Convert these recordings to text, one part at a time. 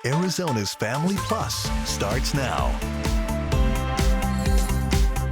Arizona's Family Plus starts now.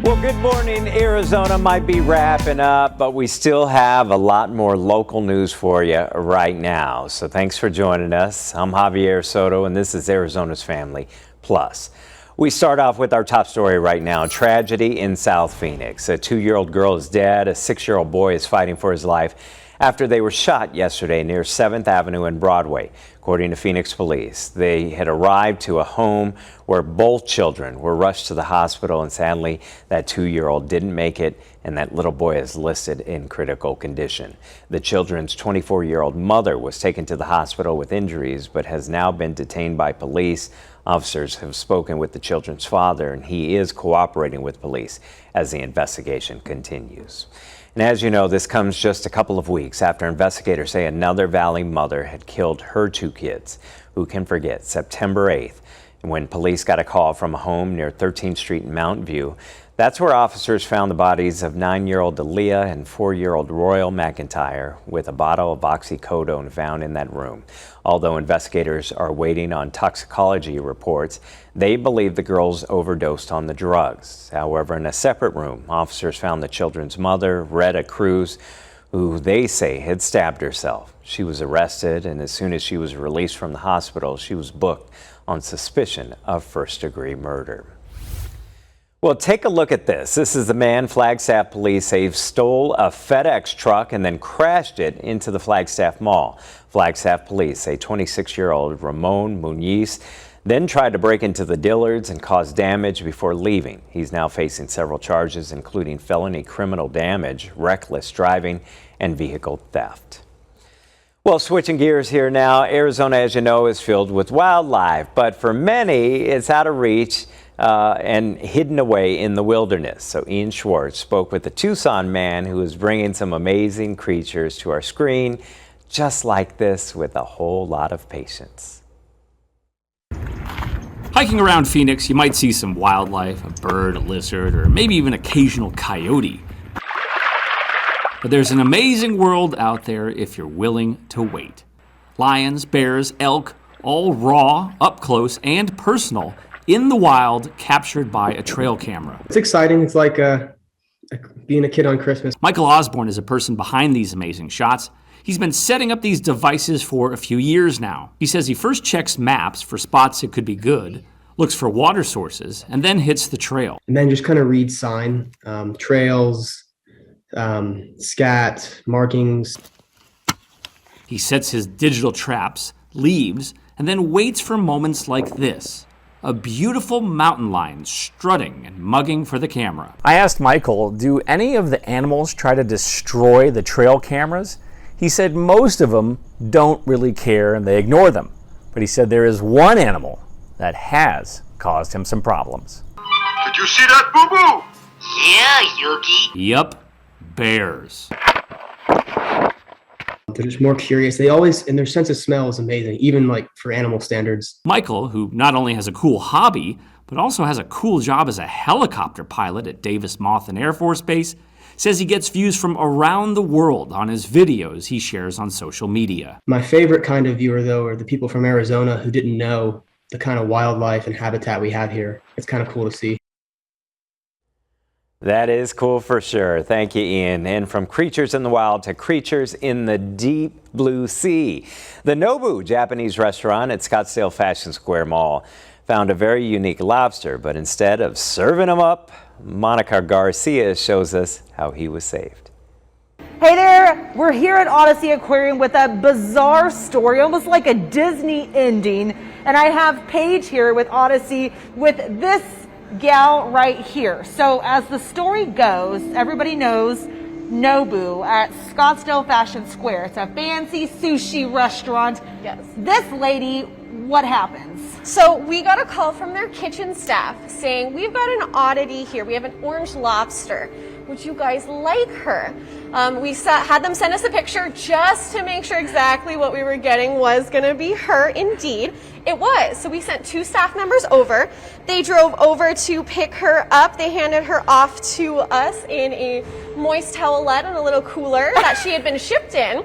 Well, good morning. Arizona might be wrapping up, but we still have a lot more local news for you right now. So thanks for joining us. I'm Javier Soto, and this is Arizona's Family Plus. We start off with our top story right now. Tragedy in South Phoenix. A 2-year-old girl is dead. A 6-year-old boy is fighting for his life after they were shot yesterday near 7th Avenue and Broadway. According to Phoenix police, they had arrived to a home where both children were rushed to the hospital, and sadly, that 2-year-old didn't make it, and that little boy is listed in critical condition. The children's 24-year-old mother was taken to the hospital with injuries, but has now been detained by police. Officers have spoken with the children's father, and he is cooperating with police as the investigation continues. And as you know, this comes just a couple of weeks after investigators say another Valley mother had killed her 2 kids. Who can forget September 8th, when police got a call from a home near 13th Street in Mountain View. That's where officers found the bodies of 9-year-old Aaliyah and 4-year-old Royal McIntyre with a bottle of oxycodone found in that room. Although investigators are waiting on toxicology reports, they believe the girls overdosed on the drugs. However, in a separate room, officers found the children's mother, Retta Cruz, who they say had stabbed herself. She was arrested, and as soon as she was released from the hospital, she was booked on suspicion of first-degree murder. Well, take a look at this. This is the man Flagstaff police say stole a FedEx truck and then crashed it into the Flagstaff Mall. Flagstaff police say 26-year-old Ramon Muniz then tried to break into the Dillards and cause damage before leaving. He's now facing several charges, including felony criminal damage, reckless driving, and vehicle theft. Well, switching gears here now, Arizona, as you know, is filled with wildlife, but for many, it's out of reach and hidden away in the wilderness. So Ian Schwartz spoke with the Tucson man who is bringing some amazing creatures to our screen, just like this, with a whole lot of patience. Hiking around Phoenix, you might see some wildlife, a bird, a lizard, or maybe even occasional coyote. But there's an amazing world out there if you're willing to wait. Lions, bears, elk, all raw, up close, and personal, in the wild, captured by a trail camera. It's exciting. It's like being a kid on Christmas. Michael Osborne is a person behind these amazing shots. He's been setting up these devices for a few years now. He says he first checks maps for spots that could be good, looks for water sources, and then hits the trail. And then just kind of read sign, trails, scat, markings. He sets his digital traps, leaves, and then waits for moments like this. A beautiful mountain lion strutting and mugging for the camera. I asked Michael, do any of the animals try to destroy the trail cameras? He said most of them don't really care and they ignore them. But he said there is one animal that has caused him some problems. Did you see that, boo-boo? Yeah, Yogi. Yup, bears. They're just more curious. They always, and their sense of smell is amazing, even like for animal standards. Michael, who not only has a cool hobby, but also has a cool job as a helicopter pilot at Davis Monthan Air Force Base, says he gets views from around the world on his videos he shares on social media. My favorite kind of viewer, though, are the people from Arizona who didn't know the kind of wildlife and habitat we have here. It's kind of cool to see. That is cool for sure. Thank you, Ian. And from creatures in the wild to creatures in the deep blue sea. The Nobu Japanese restaurant at Scottsdale Fashion Square Mall found a very unique lobster, but instead of serving them up, Monica Garcia shows us how he was saved. Hey there, we're here at Odyssey Aquarium with a bizarre story, almost like a Disney ending. And I have Paige here with Odyssey with this gal right here. So as the story goes, everybody knows Nobu at Scottsdale Fashion Square. It's a fancy sushi restaurant. Yes. This lady, what happens? So we got a call from their kitchen staff saying, we've got an oddity here. We have an orange lobster. Would you guys like her? Had them send us a picture just to make sure exactly what we were getting was going to be her indeed. It was. So we sent 2 staff members over. They drove over to pick her up. They handed her off to us in a moist towelette and a little cooler that she had been shipped in.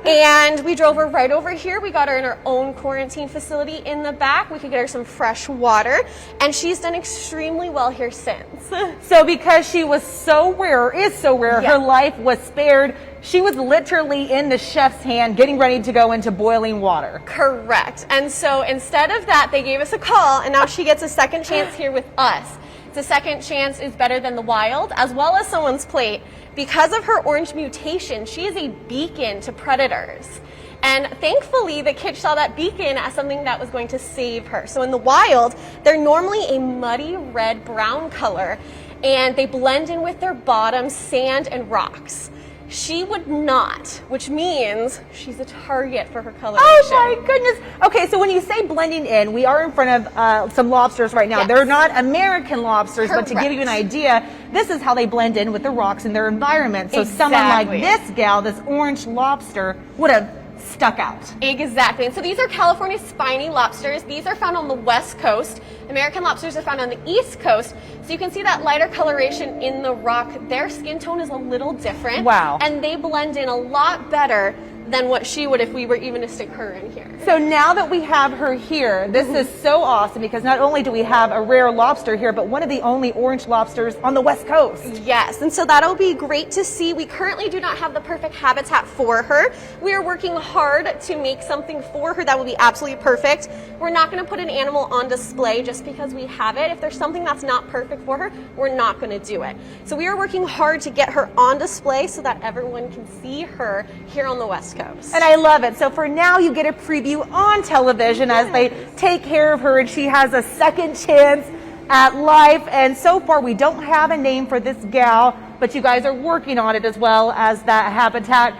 And we drove her right over here. We got her in her own quarantine facility in the back. We could get her some fresh water. And she's done extremely well here since. So because she was so rare, or is so rare, Yeah. her life was spared. She was literally in the chef's hand getting ready to go into boiling water. Correct. And so instead of that, they gave us a call, and now she gets a second chance here with us. The second chance is better than the wild, as well as someone's plate. Because of her orange mutation, she is a beacon to predators. And thankfully, the kids saw that beacon as something that was going to save her. So in the wild, they're normally a muddy red-brown color, and they blend in with their bottom, sand, and rocks. She would not, which means she's a target for her coloration. Oh my goodness. Okay, so when you say blending in, we are in front of some lobsters right now. Yes. They're not American lobsters, but to give you an Correct. idea, this is how they blend in with the rocks in their environment. So someone like Exactly. this gal, this orange lobster, would have stuck out. Exactly. And so these are California spiny lobsters. These are found on the west coast. American lobsters are found on the east coast. So you can see that lighter coloration in the rock. Their skin tone is a little different. Wow. And they blend in a lot better than what she would if we were even to stick her in here. So now that we have her here, this is so awesome because not only do we have a rare lobster here, but one of the only orange lobsters on the west coast. Yes, and so that'll be great to see. We currently do not have the perfect habitat for her. We are working hard to make something for her that will be absolutely perfect. We're not going to put an animal on display just because we have it. If there's something that's not perfect for her, we're not going to do it. So we are working hard to get her on display so that everyone can see her here on the West Coast. And I love it. So for now, you get a preview on television as they take care of her and she has a second chance at life. And so far, we don't have a name for this gal, but you guys are working on it as well as that habitat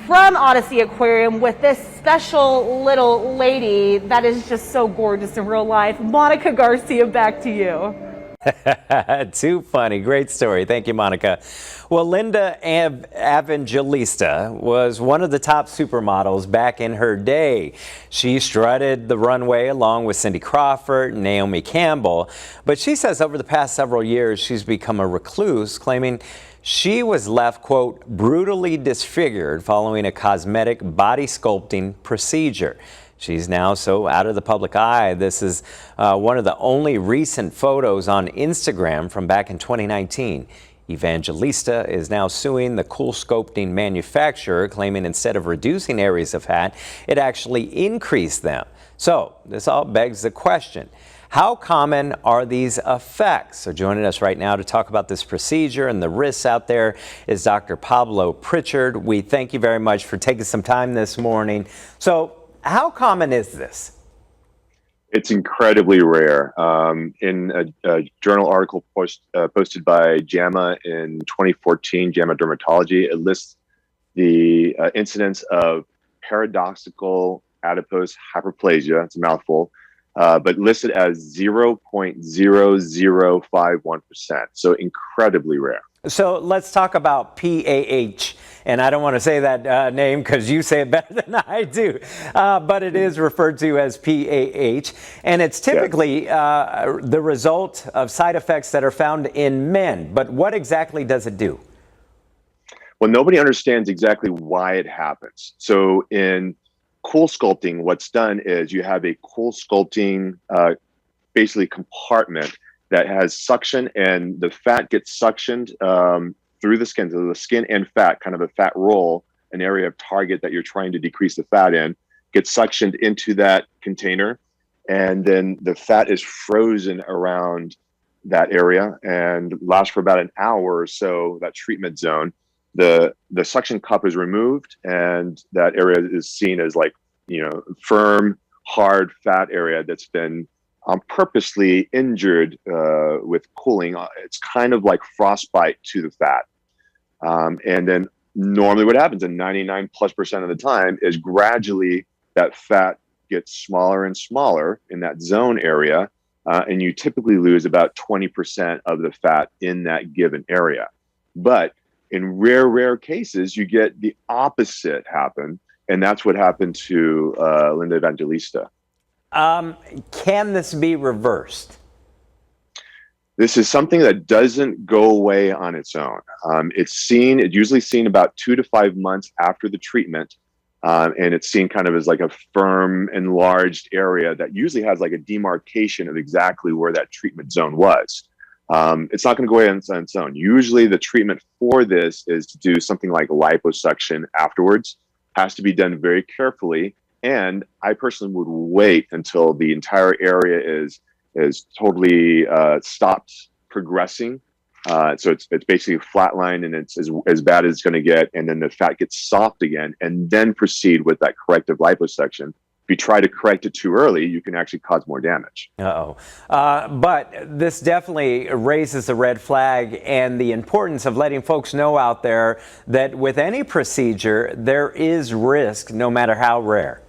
from Odyssey Aquarium with this special little lady that is just so gorgeous in real life. Monica Garcia, back to you. Too funny. Great story. Thank you, Monica. Well, Linda Evangelista was one of the top supermodels back in her day. She strutted the runway along with Cindy Crawford and Naomi Campbell. But she says over the past several years, she's become a recluse, claiming she was left, quote, brutally disfigured following a cosmetic body sculpting procedure. She's now so out of the public eye. This is one of the only recent photos on Instagram from back in 2019. Evangelista is now suing the Cool Sculpting manufacturer, claiming instead of reducing areas of fat, it actually increased them. So this all begs the question, how common are these effects? So joining us right now to talk about this procedure and the risks out there is Dr. Pablo Pritchard. We thank you very much for taking some time this morning. So how common is this? It's incredibly rare. In a journal article posted by JAMA in 2014, JAMA Dermatology, it lists the incidence of paradoxical adipose hyperplasia, it's a mouthful, but listed as 0.0051%. So incredibly rare. So let's talk about PAH. And I don't want to say that name because you say it better than I do. But it is referred to as PAH. And it's typically the result of side effects that are found in men. But what exactly does it do? Well, nobody understands exactly why it happens. So in cool sculpting, what's done is you have a cool sculpting basically compartment that has suction, and the fat gets suctioned through the skin. So the skin and fat, kind of a fat roll, an area of target that you're trying to decrease the fat in, gets suctioned into that container. And then the fat is frozen around that area and lasts for about an hour or so, that treatment zone. The suction cup is removed and that area is seen as like, firm, hard fat area that's been purposely injured with cooling. It's kind of like frostbite to the fat. And then normally what happens in 99+% of the time is gradually that fat gets smaller and smaller in that zone area. And you typically lose about 20% of the fat in that given area. But In rare cases, you get the opposite happen. And that's what happened to Linda Evangelista. Can this be reversed? This is something that doesn't go away on its own. It's usually seen about 2 to 5 months after the treatment. And it's seen kind of as like a firm, enlarged area that usually has like a demarcation of exactly where that treatment zone was. It's not going to go away on its own. Usually the treatment for this is to do something like liposuction afterwards. Has to be done very carefully. And I personally would wait until the entire area is totally stopped progressing. So it's basically flatline and it's as bad as it's going to get. And then the fat gets soft again and then proceed with that corrective liposuction. If you try to correct it too early, you can actually cause more damage. But this definitely raises a red flag and the importance of letting folks know out there that with any procedure, there is risk no matter how rare.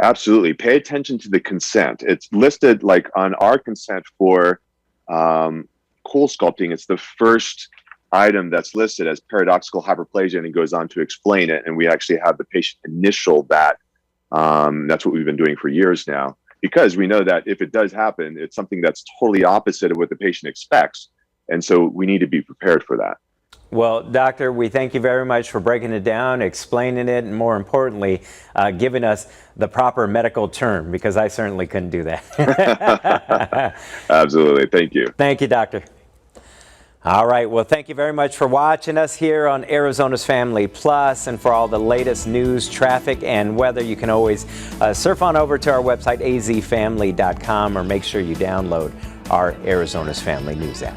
Absolutely. Pay attention to the consent. It's listed like on our consent for cool sculpting. It's the first item that's listed as paradoxical hyperplasia, and it goes on to explain it. And we actually have the patient initial that. That's what we've been doing for years now, because we know that if it does happen, it's something that's totally opposite of what the patient expects. And so we need to be prepared for that. Well, doctor, we thank you very much for breaking it down, explaining it, and more importantly, giving us the proper medical term, because I certainly couldn't do that. Absolutely. Thank you. Thank you, doctor. All right. Well, thank you very much for watching us here on Arizona's Family Plus, and for all the latest news, traffic, and weather, you can always surf on over to our website, azfamily.com, or make sure you download our Arizona's Family News app.